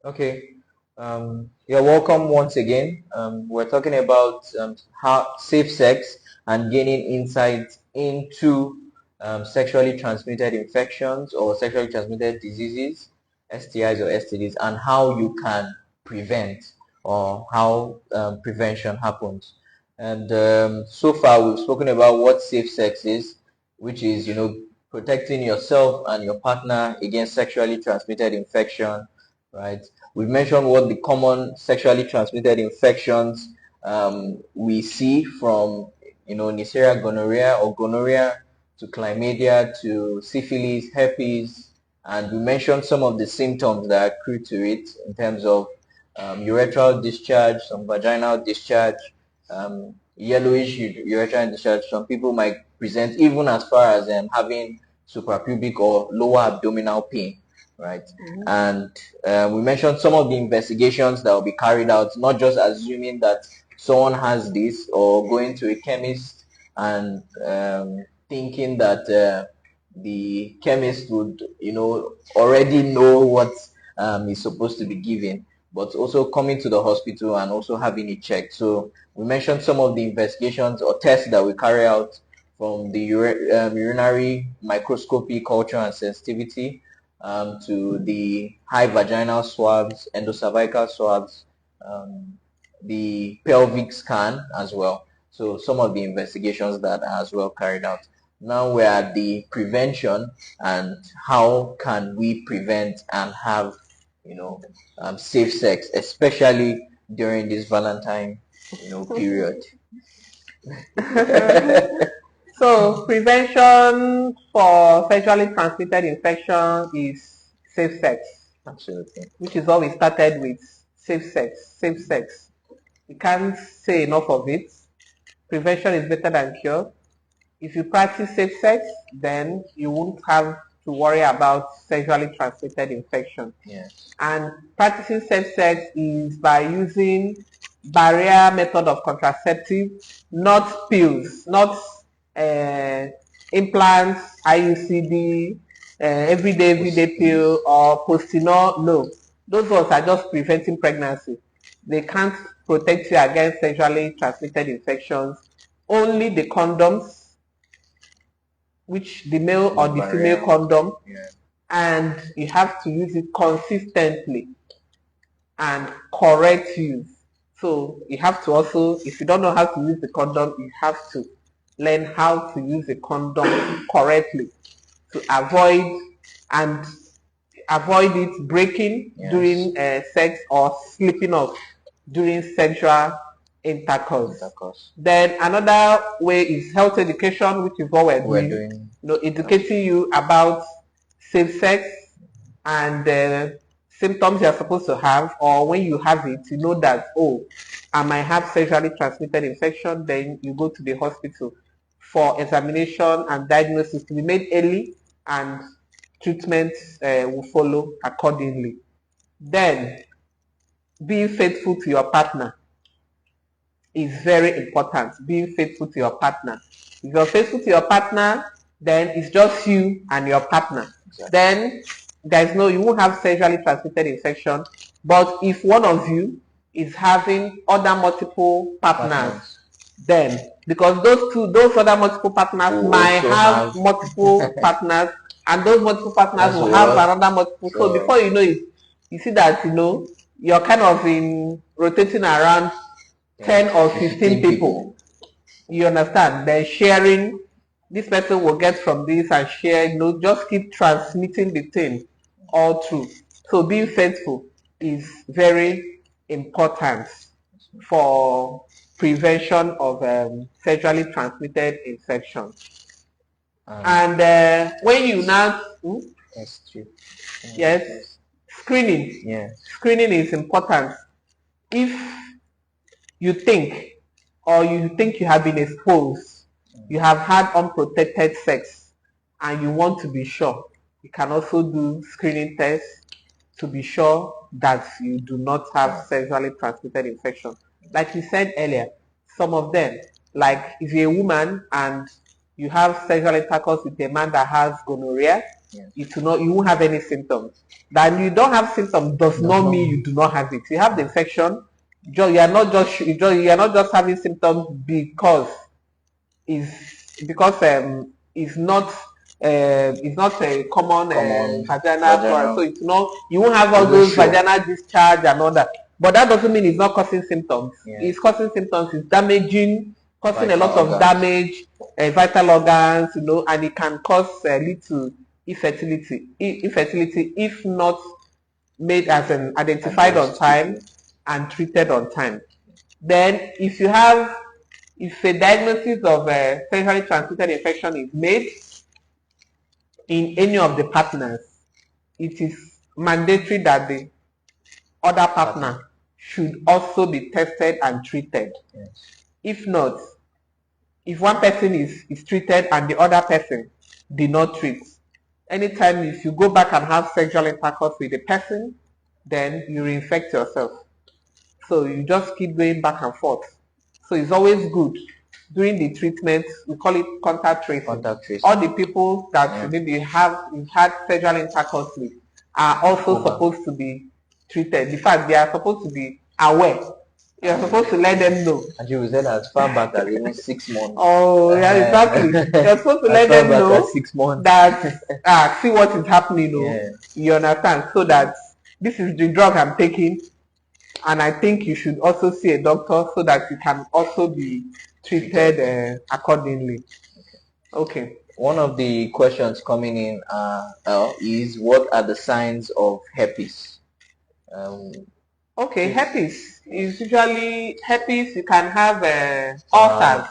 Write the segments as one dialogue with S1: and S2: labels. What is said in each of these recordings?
S1: Okay. You're welcome once again. We're talking about how safe sex and gaining insight into sexually transmitted infections or sexually transmitted diseases, STIs or STDs, and how you can prevent or how prevention happens. And so far, we've spoken about what safe sex is, which is, protecting yourself and your partner against sexually transmitted infection, right? We've mentioned what the common sexually transmitted infections we see from, Neisseria gonorrhea or gonorrhea to chlamydia to syphilis, herpes, and we mentioned some of the symptoms that accrue to it in terms of urethral discharge, some vaginal discharge, yellowish urethral discharge. Some people might present even as far as having suprapubic or lower abdominal pain, right? And we mentioned some of the investigations that will be carried out, not just assuming that someone has this or going to a chemist and thinking that the chemist would, already know what is supposed to be given, but also coming to the hospital and also having it checked. So we mentioned some of the investigations or tests that we carry out from the urinary microscopy, culture, and sensitivity to the high vaginal swabs, endocervical swabs, the pelvic scan as well. So some of the investigations that are as well carried out. Now we're at the prevention and how can we prevent and have, safe sex, especially during this Valentine, period.
S2: So prevention for sexually transmitted infection is safe sex.
S1: Absolutely.
S2: Which is what we started with. Safe sex. Safe sex. We can't say enough of it. Prevention is better than cure. If you practice safe sex, then you won't have to worry about sexually transmitted infection.
S1: Yes.
S2: And practicing safe sex is by using barrier method of contraceptive, not pills, not implants, IUCD, everyday pill, or postinol. No, those ones are just preventing pregnancy. They can't protect you against sexually transmitted infections. Only the condoms, which the male or the female condom, and you have to use it consistently and correct use. So you have to also, if you don't know how to use the condom, you have to learn how to use the condom correctly to avoid it breaking during sex or slipping off during sexual intercourse. Then another way is health education, which is what we're doing. Educating you about safe sex and symptoms you're supposed to have, or when you have it, you know that, oh, I might have sexually transmitted infection. Then you go to the hospital for examination and diagnosis to be made early, and treatment will follow accordingly. Then being faithful to your partner is very important. Being faithful to your partner. If you're faithful to your partner, then it's just you and your partner. Exactly. Then you won't have sexually transmitted infection. But if one of you is having other multiple partners, then because those other multiple partners might have multiple partners, and those multiple partners will have another multiple. So before you know it, you see that you're kind of rotating around 10 or 15 people. You understand? Then sharing, this person will get from this and share, just keep transmitting the thing all through. So being faithful is very important for prevention of sexually transmitted infection. And when you now yes, screening. Yes. Screening is important. If you think you have been exposed, you have had unprotected sex, and you want to be sure, you can also do screening tests to be sure that you do not have sexually transmitted infection. Like we said earlier, some of them, like if you're a woman and you have sexual intercourse with a man that has gonorrhea, you won't have any symptoms. That you don't have symptoms does not mean you do not have it. You have the infection. You are not just having symptoms because it's not a common vaginal flora, so it's not, you won't have all those vaginal discharge and all that. But that doesn't mean it's not causing symptoms. It's causing symptoms. It's causing a lot of damage, vital organs, and it can lead to infertility if not made as an identified on time and treated on time. Then if a diagnosis of a sexually transmitted infection is made in any of the partners, it is mandatory that the other partner should also be tested and treated. If not, if one person is treated and the other person did not treat, anytime if you go back and have sexual intercourse with the person, then you reinfect yourself. So you just keep going back and forth. So it's always good during the treatment. We call it contact tracing. All the people that maybe you've had sexual intercourse with are also supposed to be treated. In fact, they are supposed to be aware. You're supposed to let them know.
S1: And you said as far back as even 6 months.
S2: Oh, yeah, exactly. You're supposed to let them know 6 months. That see what is happening. You understand? So that this is the drug I'm taking, and I think you should also see a doctor so that you can also be treated accordingly. Okay.
S1: One of the questions coming in is, what are the signs of herpes?
S2: Okay, herpes is usually you can have ulcers.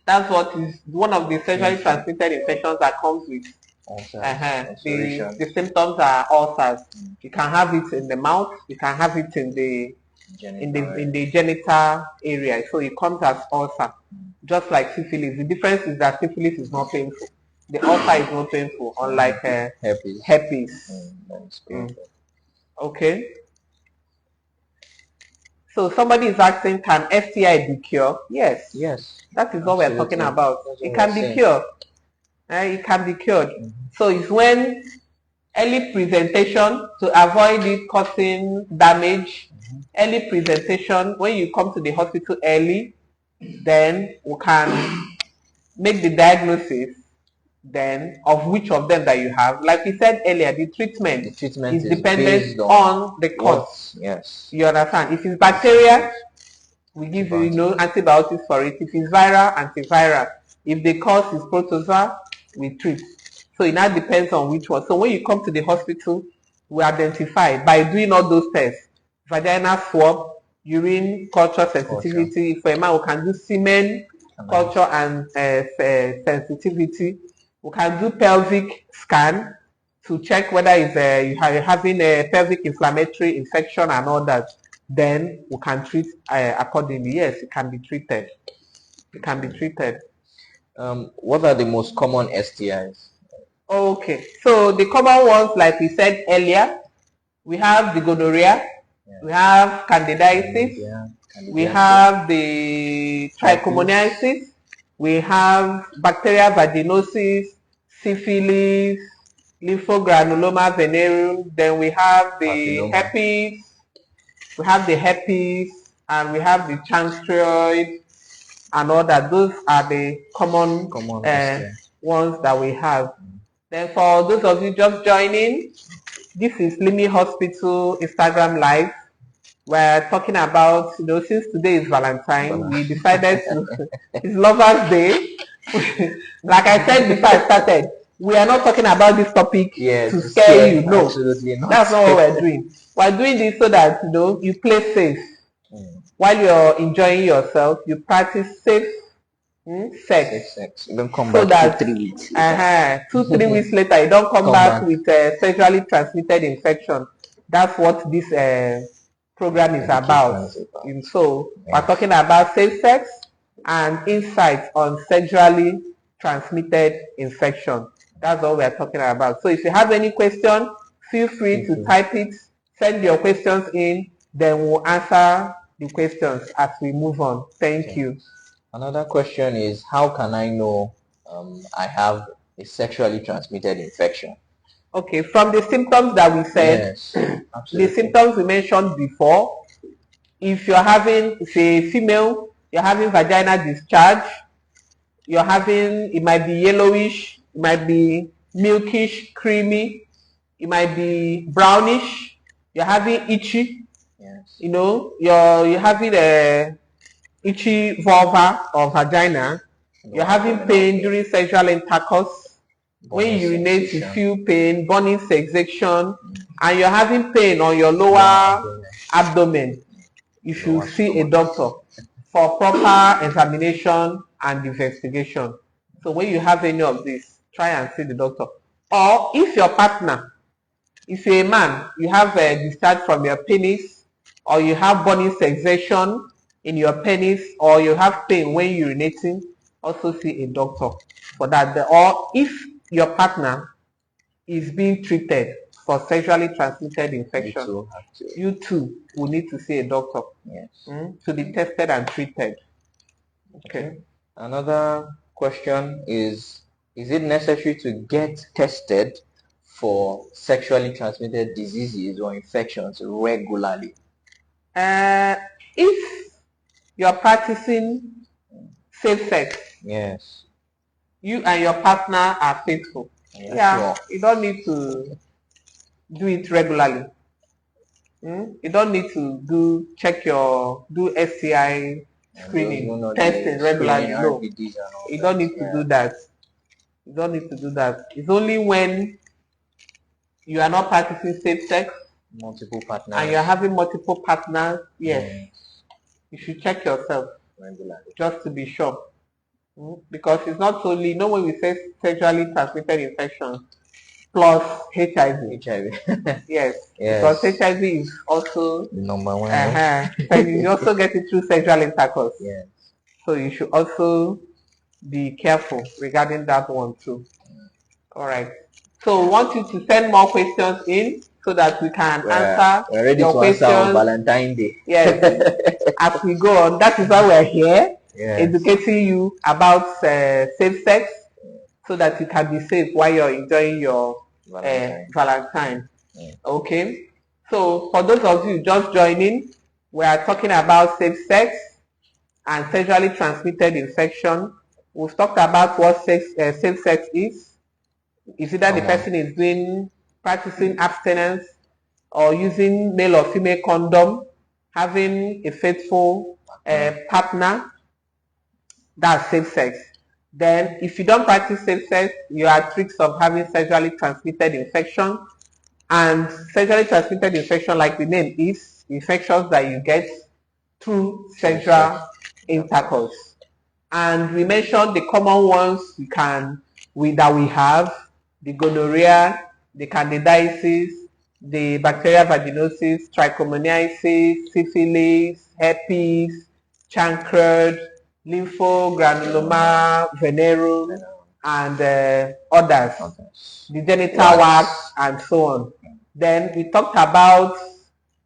S2: That's what is one of the sexually transmitted infections that comes with. The symptoms are ulcers. You can have it in the mouth. You can have it in the genital area. So it comes as ulcer, just like syphilis. The difference is that syphilis is not painful. The ulcer is not painful, unlike herpes. Okay. So somebody is asking, can STI be cured? Yes. That is what we're talking about. It can be cured. It can be cured. So it's when early presentation, to avoid it causing damage, early presentation, when you come to the hospital early, then we can make the diagnosis then of which of them that you have. Like we said earlier, the treatment is dependent on the cause. You understand? If it's bacteria, we give you antibiotics for it. If it's viral, antiviral. If the cause is protozoa, we treat. So it now depends on which one. So when you come to the hospital, we identify by doing all those tests: vaginal swab, urine culture sensitivity. For a man, we can do semen culture and sensitivity. We can do pelvic scan to check whether you're having a pelvic inflammatory infection and all that. Then we can treat accordingly. Yes, it can be treated. It can be treated.
S1: What are the most common STIs?
S2: Okay, so the common ones, like we said earlier, we have the gonorrhea, we have candidiasis, we have the trichomoniasis, we have bacterial vaginosis, syphilis, lymphogranuloma venereum, then we have the herpes, and we have the chanstrioid and all that. Those are the common ones that we have. Then for those of you just joining, this is Limi Hospital Instagram Live. We're talking about, since today is Valentine, we decided it's Lover's Day. Like I said before I started, we are not talking about this topic to scare you. No, that's not what we're doing. We're doing this so that you play safe. While you're enjoying yourself, you practice safe sex.
S1: You don't come back 2-3 weeks.
S2: 2-3 weeks later, you don't come back with sexually transmitted infection. That's what this program is about. So we're talking about safe sex and insights on sexually transmitted infection. That's what we're talking about. So if you have any question, feel free to type it, send your questions in, then we'll answer the questions as we move on. Thank you.
S1: Another question is, how can I know I have a sexually transmitted infection?
S2: Okay, from the symptoms that we said,
S1: yes,
S2: the symptoms we mentioned before, if you're having, say, female, you're having vaginal discharge, you're having, it might be yellowish, it might be milkish, creamy, it might be brownish, you're having itchy,
S1: yes,
S2: you know, you're having a itchy vulva or vagina, you're having pain during sexual intercourse, when you urinate you feel pain, burning sensation, and you're having pain on your lower abdomen, you should see a doctor for proper examination and investigation. So when you have any of this, try and see the doctor. Or if your partner, if you're a man, you have a discharge from your penis, or you have burning sensation in your penis, or you have pain when urinating, also see a doctor for that. Or if your partner is being treated for sexually transmitted infection, you too will need to see a doctor, yes, to be tested and treated. Okay.
S1: Another question is it necessary to get tested for sexually transmitted diseases or infections regularly?
S2: If you're practicing safe sex,
S1: yes,
S2: you and your partner are faithful, yeah, sure, you don't need to do it regularly. You don't need to do STI screening, testing regularly. No, you don't need to do that. You don't need to do that. It's only when you are not practicing safe sex,
S1: multiple partners,
S2: and you're having multiple partners. Yes, you should check yourself regularly just to be sure. Because it's not only, you know, when we say sexually transmitted infections plus HIV. Yes, because HIV is also
S1: number one.
S2: And you also get it through sexual intercourse. Yes. So you should also be careful regarding that one too. All right. So we want you to send more questions in so that we can answer your questions. Answer
S1: Valentine's Day.
S2: Yes. As we go on, that is why we're here, educating you about safe sex, so that you can be safe while you're enjoying your Valentine. Okay. So for those of you just joining, we are talking about safe sex and sexually transmitted infection. We've talked about what safe sex is. Is either the person is practicing abstinence, or using male or female condom, having a faithful partner. That's safe sex. Then if you don't practice safe sex, you are at risk of having sexually transmitted infection. And sexually transmitted infection, like the name is, infections that you get through sexual intercourse. And we mentioned the common ones that we have, the gonorrhea, the candidiasis, the bacterial vaginosis, trichomoniasis, syphilis, herpes, chancroid, lymphogranuloma venereum, and others, the genital wax, and so on. Then we talked about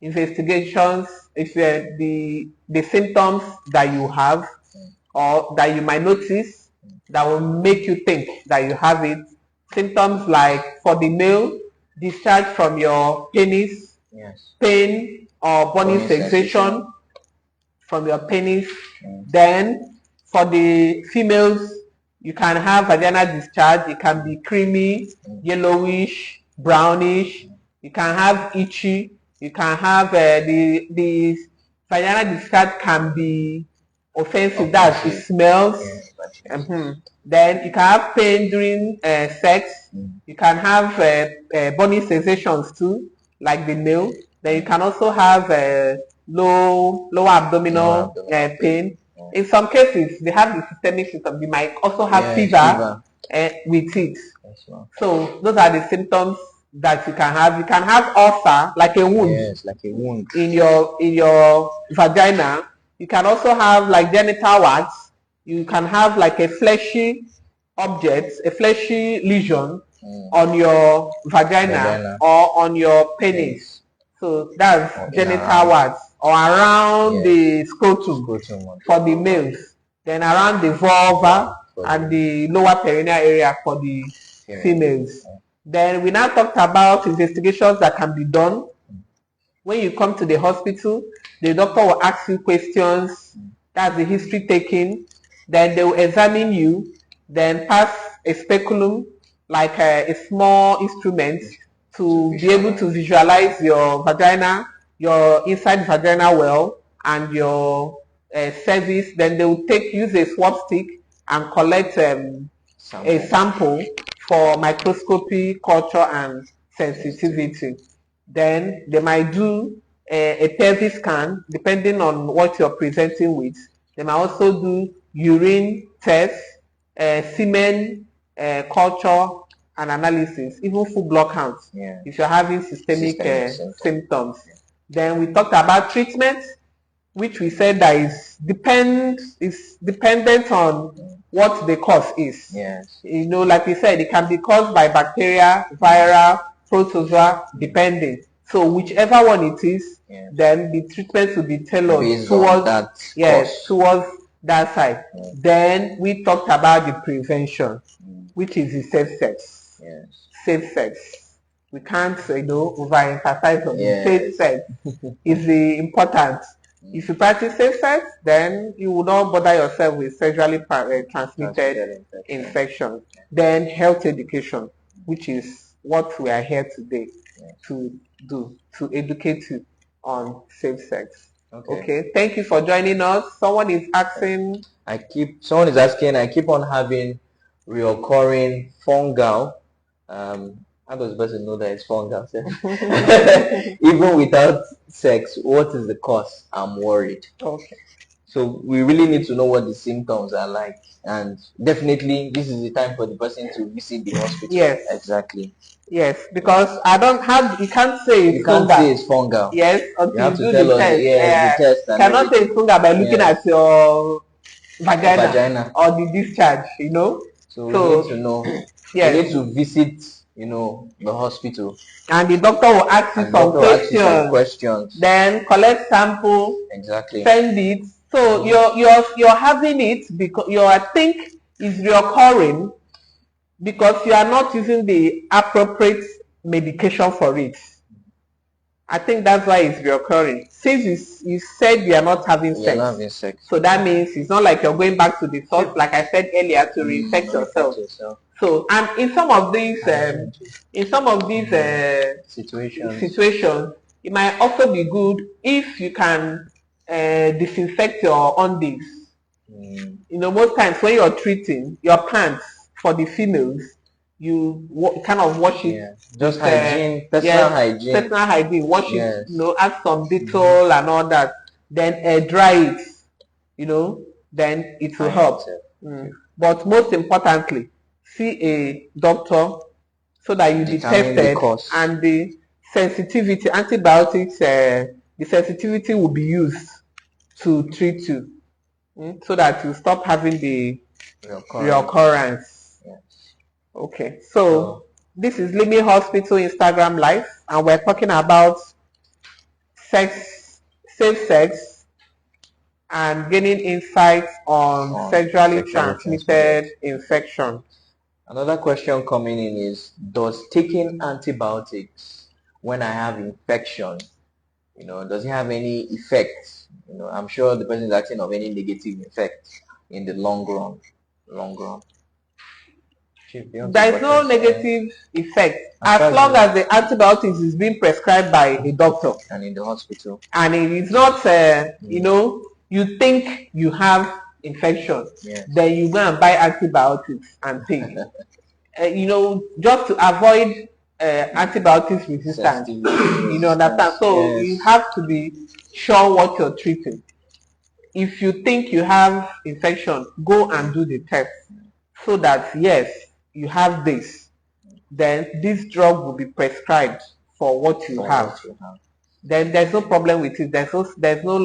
S2: investigations, if the symptoms that you have or that you might notice that will make you think that you have it. Symptoms like, for the male, discharge from your penis, pain or burning sensation from your penis. Then for the females, you can have vaginal discharge. It can be creamy, yellowish, brownish. You can have itchy. You can have the vaginal discharge can be offensive. That it smells. Then you can have pain during sex. You can have burning sensations too, like the male. Then you can also have lower abdominal pain. In some cases, they have the systemic symptom. You might also have fever with it. So those are the symptoms that you can have. You can have ulcer, like a wound.
S1: Yes, like a wound
S2: in your vagina. You can also have like genital warts. You can have like a fleshy object, a fleshy lesion on your vagina or on your penis. So that's genital warts, or around the scrotum for the males. Then around the vulva and the lower perineal area for the females. Then we now talked about investigations that can be done. When you come to the hospital, the doctor will ask you questions. That's the history taking. Then they will examine you, then pass a speculum, like a small instrument, to be able to visualize your vagina, your inside vagina well, and your cervix. Then they will use a swab stick and collect a sample for microscopy, culture, and sensitivity. Then they might do a pelvic scan, depending on what you're presenting with. They might also do urine tests, semen culture and analysis, even full blood counts, if you're having systemic symptoms. Then we talked about treatment, which we said that is dependent on what the cause is. You know, like we said, it can be caused by bacteria, viral, protozoa, depending. So whichever one it is, then the treatment will be tailored towards that side. Then we talked about the prevention, which is the safe sex. Safe sex. We can't, overemphasize on the safe sex. Is the important. If you practice safe sex, then you will not bother yourself with sexually transmitted infection. Then health education, which is what we are here today to do, to educate you on safe sex. Okay. Thank you for joining us. Someone is asking.
S1: Someone is asking. I keep on having reoccurring fungal. How does the person know that it's fungal? Even without sex, what is the cause? I'm worried.
S2: Okay.
S1: So we really need to know what the symptoms are like, and definitely this is the time for the person to visit the hospital.
S2: Yes.
S1: Exactly.
S2: Yes, because you can't say it's fungal.
S1: Say it's fungal.
S2: Yes, until
S1: you have to
S2: do
S1: tell
S2: the
S1: us,
S2: test.
S1: the test.
S2: You cannot say it's fungal by looking at your vagina or the discharge,
S1: So we need to know. We need to visit, the hospital.
S2: And the doctor will ask you some questions. Then collect sample.
S1: Exactly.
S2: Send it. So you're having it because I think is reoccurring because you are not using the appropriate medication for it. I think that's why it's reoccurring. Since you said you are not having sex, so that means it's not like you're going back to the source, like I said earlier, to reinfect yourself. So, and in some of these situations, it might also be good if you can disinfect your undies. Most times when you're treating your pants for the females, you kind of wash it.
S1: Just hygiene, personal hygiene.
S2: Personal hygiene. Wash it, add some Dettol and all that. Then dry it, then it will help. But most importantly, see a doctor so that you be tested and the sensitivity, antibiotics, the sensitivity will be used to treat you so that you stop having the reoccurrence. Okay, so this is Limi Hospital Instagram Live, and we're talking about safe sex, and gaining insights on sexually transmitted infection.
S1: Another question coming in is, does taking antibiotics when I have infection, does it have any effects? I'm sure the person is asking of any negative effects in the long run.
S2: There is no negative effect as long as the antibiotics is being prescribed by a doctor
S1: and in the hospital,
S2: and it is not you think you have infection, then you go and buy antibiotics and take just to avoid antibiotics resistance. Understand? So you have to be sure what you're treating. If you think you have infection, go and do the test so that yes, you have this, then this drug will be prescribed for what you have. Then there's no problem with it. There's no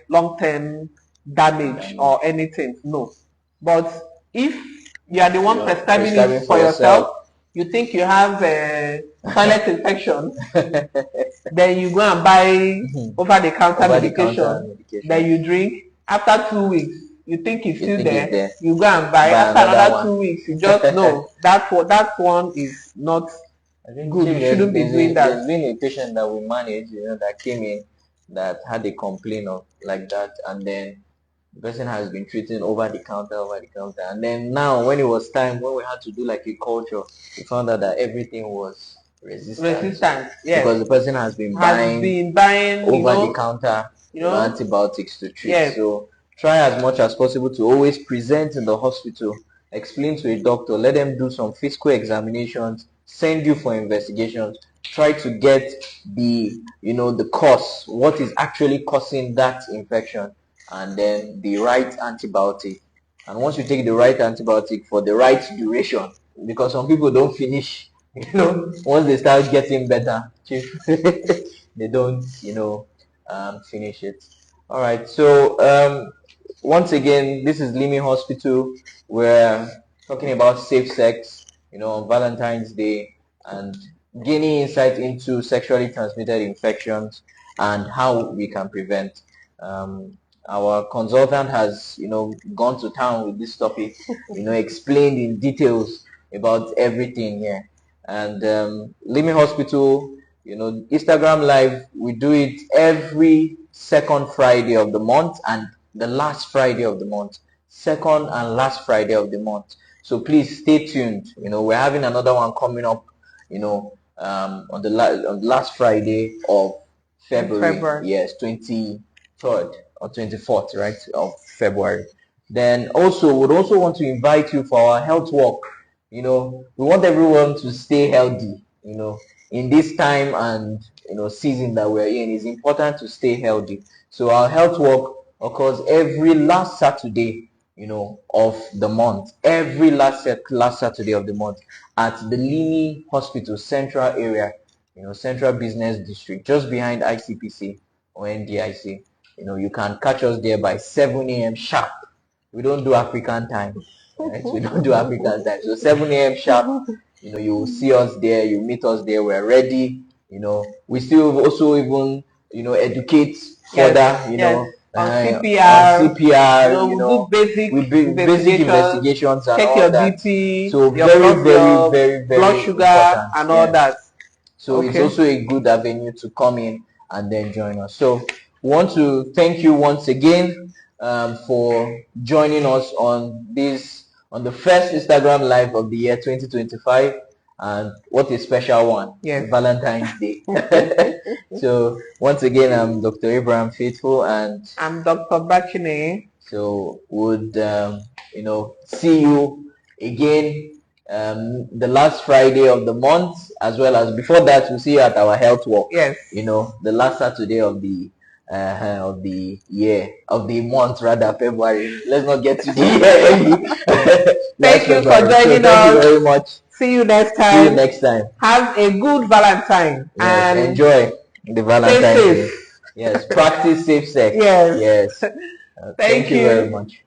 S2: long-term damage or anything. No. But if you are the one prescribing it for yourself, you think you have a toilet infection, then you go and buy over-the-counter medication, then you drink. After 2 weeks, you think it's still there, you go and buy. After another 2 weeks, you just know that one is not good. You shouldn't be doing that.
S1: There's been a patient that we managed, that came in that had a complaint of like that, and then the person has been treating over the counter, and then now when it was time when we had to do like a culture, we found out that everything was resistant.
S2: Yes.
S1: Because the person has been buying over the counter antibiotics to treat. Yes. So try as much as possible to always present in the hospital, explain to a doctor, let them do some physical examinations, send you for investigations, try to get the the cause, what is actually causing that infection, and then the right antibiotic. And once you take the right antibiotic for the right duration, because some people don't finish, once they start getting better, they don't, finish it. All right. So once again, this is Limi Hospital. We're talking about safe sex, on Valentine's Day, and gaining insight into sexually transmitted infections and how we can prevent. Our consultant has, gone to town with this topic, explained in details about everything here. And Limi Hospital, Instagram Live, we do it every second Friday of the month and the last Friday of the month. Second and last Friday of the month. So please stay tuned. We're having another one coming up, on the last Friday of February. Yes, 23rd or 24th, right, of February. Then also, would also want to invite you for our health walk. We want everyone to stay healthy, in this time and, season that we're in. It's important to stay healthy. So our health walk occurs every last Saturday, of the month. Every last Saturday of the month at the Limi Hospital Central area, Central Business District, just behind ICPC or NDIC. You can catch us there by 7 a.m. sharp. We don't do African time. Right? We don't do African time. So 7 a.m. sharp, you will see us there, you meet us there, we're ready. We still also even, educate further,
S2: on CPR,
S1: we
S2: do
S1: basic investigations and
S2: check
S1: all
S2: your
S1: that.
S2: BP,
S1: So
S2: your very
S1: blood
S2: sugar important, and all that.
S1: So it's also a good avenue to come in and then join us. So we want to thank you once again for joining us on the first Instagram Live of the year 2025. And what a special one, Valentine's Day. So once again, I'm Dr. Abraham Faithful, and
S2: I'm Dr. Chinenye.
S1: So would see you again the last Friday of the month, as well as before that we'll see you at our health walk.
S2: Yes.
S1: The last Saturday of the year, of the month rather, February. Let's not get to the year.
S2: Thank you for joining us.
S1: Thank you very much.
S2: See you next time.
S1: See you next time.
S2: Have a good Valentine.
S1: Yes, and enjoy the Valentine Day. Yes, practice safe sex.
S2: Yes.
S1: Thank you very much.